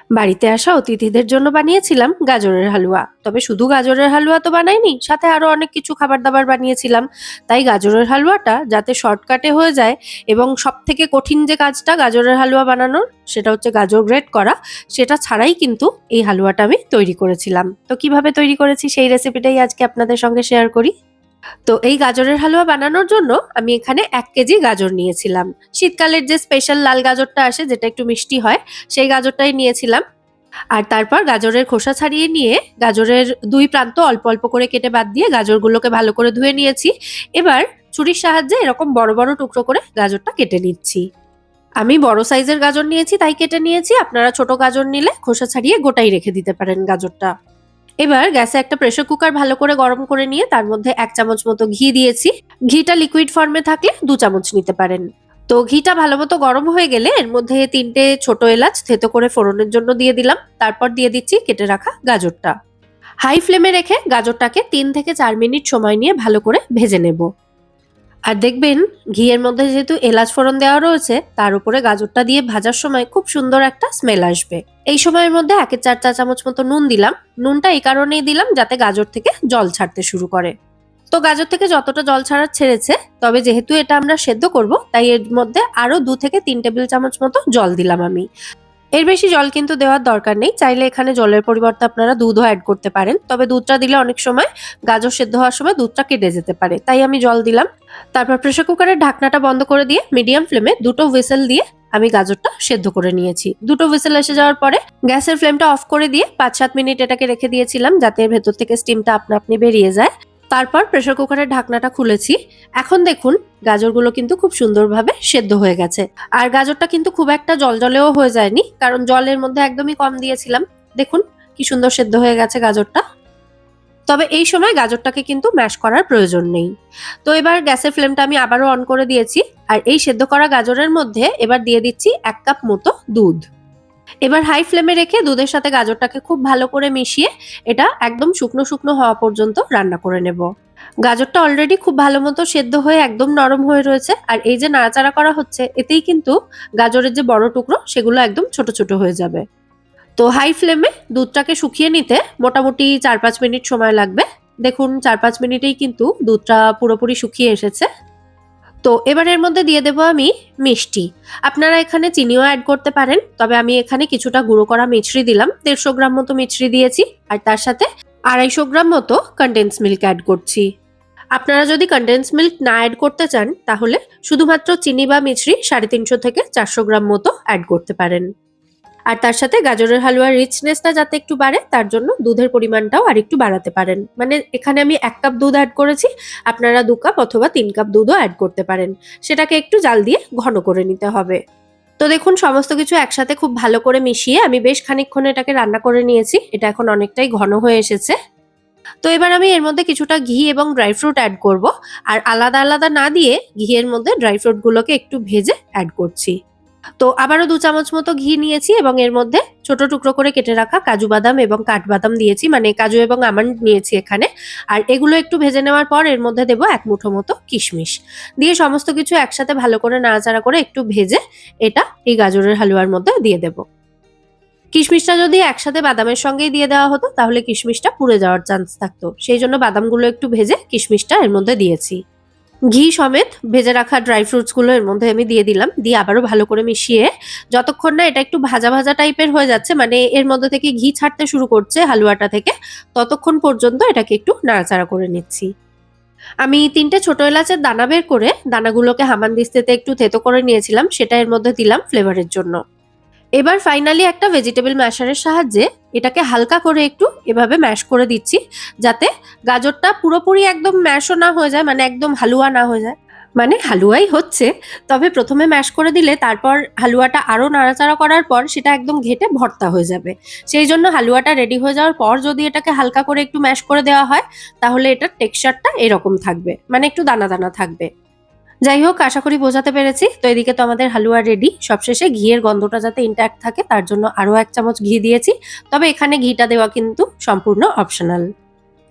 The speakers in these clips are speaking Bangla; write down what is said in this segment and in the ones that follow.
বাড়িতে আসা অতিথিদের জন্য বানিয়েছিলাম গাজরের হালুয়া। তবে শুধু গাজরের হালুয়া তো বানাইনি, সাথে আরো অনেক কিছু খাবার দাবার বানিয়েছিলাম। তাই গাজরের হালুয়াটা যাতে শর্টকাটে হয়ে যায়, এবং সব থেকে কঠিন যে কাজটা গাজরের হালুয়া বানানোর, সেটা হচ্ছে গাজর গ্রেট করা, সেটা ছাড়াই কিন্তু এই হালুয়াটা আমি তৈরি করেছিলাম। তো কিভাবে তৈরি করেছি সেই রেসিপিটাই আজকে আপনাদের সঙ্গে শেয়ার করি। তো এই গাজরের হালুয়া বানানোর জন্য আমি এখানে 1 কেজি গাজর নিয়েছিলাম। শীতকালের যে স্পেশাল লাল গাজরটা আসে, যেটা একটু মিষ্টি হয়, সেই গাজরটাই নিয়েছিলাম। আর তারপর গাজরের খোসা ছাড়িয়ে নিয়ে গাজরের 2 প্রান্ত অল্প অল্প করে কেটে বাদ দিয়ে গাজরগুলোকে ভালো করে ধুয়ে নিয়েছি। এবার ছুরির সাহায্যে এরকম বড় বড় টুকরো করে গাজরটা কেটে নিচ্ছি। আমি বড় সাইজের গাজর নিয়েছি তাই কেটে নিয়েছি। আপনারা ছোট গাজর নিলে খোসা ছাড়িয়ে গোটাই রেখে দিতে পারেন গাজরটা। এবার গ্যাসে একটা প্রেসার কুকার ভালো করে গরম করে নিয়ে তার মধ্যে 1 চামচ মতো ঘি দিয়েছি। ঘিটা লিকুইড ফর্মে থাকলে 2 চামচ নিতে পারেন। তো ঘিটা ভালো মতো গরম হয়ে গেলে এর মধ্যে 3টে ছোট এলাচ থেতো করে ফোড়নের জন্য দিয়ে দিলাম। তারপর দিয়ে দিচ্ছি কেটে রাখা গাজরটা। হাই ফ্লেমে রেখে গাজরটাকে 3 থেকে 4 মিনিট সময় নিয়ে ভালো করে ভেজে নেব। আর দেখবেন, ঘিয়ের মধ্যে যেহেতু এলাচ ফোড়ন দেওয়া রয়েছে, তার উপরে গাজরটা দিয়ে ভাজার সময় খুব সুন্দর একটা স্মেল আসবে। এই সময়ের মধ্যে 1/4 চা-চামচ মতো নুন দিলাম। নুনটা এই কারণেই দিলাম যাতে গাজর থেকে জল ছাড়তে শুরু করে। তো গাজর থেকে যতটা জল ছাড়ার ছেড়েছে, তবে যেহেতু এটা আমরা সেদ্ধ করব, তাই এর মধ্যে আরো 2 থেকে 3 টেবিল চামচ মতো জল দিলাম আমি। এর বেশি জল কিন্তু দেওয়ার দরকার নেই। চাইলে এখানে জলের পরিবর্তে আপনারা দুধও অ্যাড করতে পারেন। তবে দুধটা দিলে অনেক সময় গাজর সেদ্ধ হওয়ার সময় দুধটা কেটে যেতে পারে, তাই আমি জল দিলাম। তারপর প্রেসার কুকারের ঢাকনাটা বন্ধ করে দিয়ে মিডিয়াম ফ্লেমে 2টো হুইসেল দিয়ে আমি গাজরটা সেদ্ধ করে নিয়েছি। 2টো হুইসেল এসে যাওয়ার পরে গ্যাসের ফ্লেমটা অফ করে দিয়ে 5-7 মিনিট এটাকে রেখে দিয়েছিলাম যাতে এর ভেতর থেকে স্টিমটা আপনা আপনি বেরিয়ে যায়। তারপর প্রেসার কুকারের ঢাকনাটা খুলেছি। এখন দেখুন, গাজরগুলো কিন্তু খুব সুন্দরভাবে সেদ্ধ হয়ে গেছে। আর গাজরটা কিন্তু খুব একটা জলজলেও হয়ে যায়নি, কারণ জলের মধ্যে একদমই কম দিয়েছিলাম। দেখুন কি সুন্দর সেদ্ধ হয়ে গেছে গাজরটা। তবে এই সময় গাজরটাকে কিন্তু ম্যাশ করার প্রয়োজন নেই। তো এবার গ্যাসের ফ্লেমটা আমি আবারও অন করে দিয়েছি। আর এই সেদ্ধ করা গাজরের মধ্যে এবার দিয়ে দিচ্ছি 1 কাপ মতো দুধ। এবার হাই ফ্লেমে রেখে দুধের সাথে গাজরটাকে খুব ভালো করে মিশিয়ে এটা একদম শুকনো শুকনো হওয়া পর্যন্ত রান্না করে নেব। গাজরটা অলরেডি খুব ভালো মতো সেদ্ধ হয়ে একদম নরম হয়ে রয়েছে, আর এই যে নাড়াচাড়া করা হচ্ছে, এতেই কিন্তু গাজরের যে বড় টুকরো সেগুলো একদম ছোট ছোট হয়ে যাবে। তো হাই ফ্লেমে দুধটাকে শুকিয়ে নিতে মোটামুটি 4-5 মিনিট সময় লাগবে। দেখুন 4-5 মিনিটেই কিন্তু দুধটা পুরোপুরি শুকিয়ে এসেছে। তো এবার এর মধ্যে দিয়ে দেবো আমি মিষ্টি। আপনারা এখানে চিনিও অ্যাড করতে পারেন, তবে আমি এখানে কিছুটা গুঁড়ো করা মিছরি দিলাম। 150 গ্রাম মতো মিছরি দিয়েছি, আর তার সাথে 250 গ্রাম মতো কনডেন্স মিল্ক অ্যাড করছি। আপনারা যদি কনডেন্স মিল্ক না অ্যাড করতে চান, তাহলে শুধুমাত্র চিনি বা মিছরি 350 থেকে 400 গ্রাম মতো অ্যাড করতে পারেন। আর তার সাথে গাজরের হালুয়ার রিচনেসটা যাতে একটু বাড়ে, তার জন্য দুধের পরিমাণটাও আর একটু বাড়াতে পারেন। মানে এখানে আমি 1 কাপ দুধ অ্যাড করেছি, আপনারা 2 কাপ অথবা 3 কাপ দুধও অ্যাড করতে পারেন। সেটাকে একটু জাল দিয়ে ঘন করে নিতে হবে। তো দেখুন, সমস্ত কিছু একসাথে খুব ভালো করে মিশিয়ে আমি বেশ খানিকক্ষণ এটাকে রান্না করে নিয়েছি। এটা এখন অনেকটাই ঘন হয়ে এসেছে। তো এবার আমি এর মধ্যে কিছুটা ঘি এবং ড্রাই ফ্রুট অ্যাড করব। আর আলাদা আলাদা না দিয়ে ঘিয়ের মধ্যে ড্রাই ফ্রুট গুলোকে একটু ভেজে অ্যাড করছি। তো আবারও 2 চামচ মতো ঘি নিয়েছি এবং এর মধ্যে ছোট টুকরো করে কেটে রাখা কাজু বাদাম এবং কাঠবাদাম দিয়েছি, মানে কাজু এবং আমন্ড নিয়েছি এখানে। আর এগুলো একটু ভেজে নেওয়ার পর এর মধ্যে দেবো 1 মুঠো মতো কিশমিশ। দিয়ে সমস্ত কিছু একসাথে ভালো করে নাড়াচাড়া করে একটু ভেজে এটা এই গাজরের হালুয়ার মধ্যে দিয়ে দেবো। কিশমিশটা যদি একসাথে বাদামের সঙ্গেই দিয়ে দেওয়া হতো, তাহলে কিশমিশটা পুড়ে যাওয়ার চান্স থাকতো। সেই জন্য বাদামগুলো একটু ভেজে কিশমিশটা এর মধ্যে দিয়েছি। ঘি সমেত ভেজে রাখা ড্রাই ফ্রুটস গুলো এর মধ্যে আমি দিয়ে দিলাম। দিয়ে আবারও ভালো করে মিশিয়ে যতক্ষণ না এটা একটু ভাজা ভাজা টাইপের হয়ে যাচ্ছে, মানে এর মধ্যে থেকে ঘি ছাড়তে শুরু করছে হালুয়াটা থেকে, ততক্ষণ পর্যন্ত এটাকে একটু নাড়াচাড়া করে নিচ্ছি। আমি 3টে ছোট এলাচের দানা বের করে দানাগুলোকে হামানদিস্তাতে একটু থেতো করে নিয়েছিলাম, সেটা এর মধ্যে দিলাম ফ্লেভারের জন্য। এবার ফাইনালি একটা ভেজিটেবল ম্যাশারের সাহায্যে এটাকে হালকা করে একটু এভাবে ম্যাশ করে দিচ্ছি, যাতে গাজরটা পুরোপুরি একদম ম্যাশও না হয়ে যায়, মানে একদম হালুয়া না হয়ে যায়। মানে হালুয়াই হচ্ছে, তবে প্রথমে ম্যাশ করে দিলে তারপর হালুয়াটা আরো নাড়াচাড়া করার পর সেটা একদম ঘেটে ভর্তা হয়ে যাবে। সেই জন্য হালুয়াটা রেডি হয়ে যাওয়ার পর যদি এটাকে হালকা করে একটু ম্যাশ করে দেওয়া হয়, তাহলে এটার টেক্সচারটা এরকম থাকবে, মানে একটু দানা দানা থাকবে। যাই হোক, আশা করি বোঝাতে পেরেছি। তো এদিকে তো আমাদের হালুয়া রেডি। সবশেষে ঘিয়ের গন্ধটা যাতে ইনট্যাক্ট থাকে, তার জন্য আরো 1 চামচ ঘি দিয়েছি। তবে এখানে ঘিটা দেওয়া কিন্তু সম্পূর্ণ অপশনাল।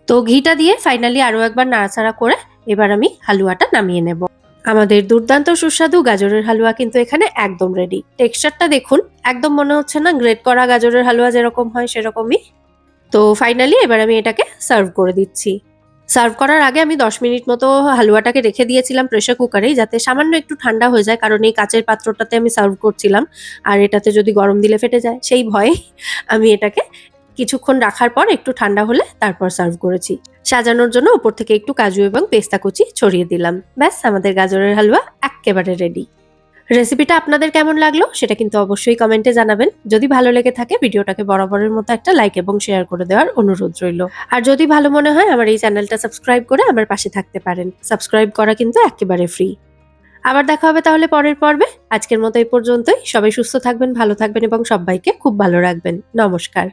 তো ঘিটা দিয়ে ফাইনালি আরো একবার নাড়াচাড়া করে এবার আমি হালুয়াটা নামিয়ে নেব। আমাদের দুর্দান্ত সুস্বাদু গাজরের হালুয়া কিন্তু এখানে একদম রেডি। টেক্সচারটা দেখুন, একদম মনে হচ্ছে না গ্রেট করা গাজরের হালুয়া যেরকম হয় সেরকমই। তো ফাইনালি এবার আমি এটাকে সার্ভ করে দিচ্ছি। সার্ভ করার আগে আমি 10 মিনিট মতো হালুয়াটাকে রেখে দিয়েছিলাম প্রেসার কুকারেই, যাতে সামান্য একটু ঠান্ডা হয়ে যায়, কারণ এই কাচের পাত্রটাতে আমি সার্ভ করছিলাম আর এটাতে যদি গরম দিলে ফেটে যায় সেই ভয়ে আমি এটাকে কিছুক্ষণ রাখার পর একটু ঠান্ডা হলে তারপর সার্ভ করেছি। সাজানোর জন্য উপর থেকে একটু কাজু এবং পেস্তা কুচি ছড়িয়ে দিলাম। ব্যাস, আমাদের গাজরের হালুয়া এক্কেবারে রেডি। রেসিপিটা আপনাদের কেমন লাগলো সেটা কিন্তু অবশ্যই কমেন্টে জানাবেন। যদি ভালো লেগে থাকে ভিডিওটাকে বরাবরের মতো একটা লাইক এবং শেয়ার করে দেওয়ার অনুরোধ রইল। আর যদি ভালো মনে হয় আমার এই চ্যানেলটা সাবস্ক্রাইব করে আমার পাশে থাকতে পারেন। সাবস্ক্রাইব করা কিন্তু একেবারে ফ্রি। আবার দেখা হবে তাহলে পরের পর্বে। আজকের মতো এই পর্যন্তই। সবাই সুস্থ থাকবেন, ভালো থাকবেন এবং সবাইকে খুব ভালো রাখবেন। নমস্কার।